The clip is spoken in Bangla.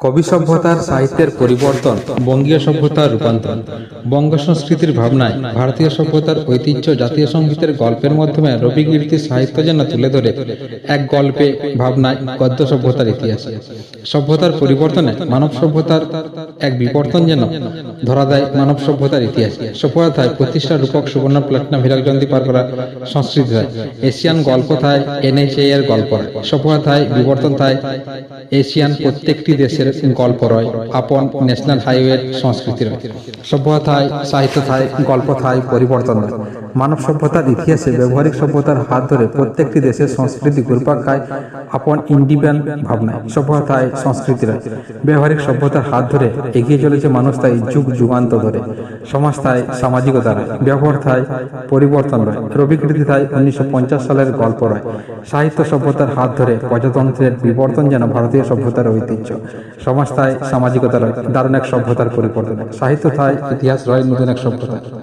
কবি সভ্যতার সাহিত্যের পরিবর্তন, বঙ্গীয় সভ্যতার রূপান্তর। বঙ্গ সংস্কৃতির ভাবনায় ভারতীয় সভ্যতার ঐতিহ্য জাতীয় সঙ্গীতের গল্পের মাধ্যমে রবি কীর্তির সাহিত্য যেন তুলে ধরে এক গল্পে ভাবনায় গদ্য সভ্যতার ইতিহাস। সভ্যতার পরিবর্তনে মানব সভ্যতার এক বিবর্তন যেন ধরা দেয় মানব সভ্যতার ইতিহাস। সভ্যতায় প্রতিষ্ঠা রূপক সুবর্ণ প্লাটিনাম হীরক জয়ন্তী পার করা সংস্কৃতি হয় এশিয়ান গল্প থায় NHA এর গল্প হয়। সভ্যতায় বিবর্তন থায় এশিয়ান প্রত্যেকটি দেশের গল্প রয় আপন ন্যাশনাল হাইওয়ে সংস্কৃতি রয়। সভ্যতায় সাহিত্য থায় গল্প থায় পরিবর্তন হয়। মানব সভ্যতার ইতিহাসে ব্যবহারিক সভ্যতার হাত ধরে প্রত্যেকটি দেশের সংস্কৃতি ঘুরপাক খায় আপন ইন্ডিপেন্ডেন্ট ভাবনায়। সভ্যতায় সংস্কৃতি রয় ব্যবহারিক সভ্যতার হাত ধরে এগিয়ে চলেছে মানুষ তাই যুগ যুগান্ত ধরে। সমাজ থায় সামাজিকতা রয় ব্যবহার থায় পরিবর্তন রয়। রবি কীর্তি থায় 1950 সালের গল্প রয়। সাহিত্য সভ্যতার হাত ধরে প্রজাতন্ত্রের বিবর্তন যেন ভারতীয় সভ্যতার ঐতিহ্য। সমাজ থায় সামাজিকতা রয় দারুণ এক সভ্যতার পরিবর্তন। সাহিত্য থায় ইতিহাস রয় নতুন এক সভ্যতা।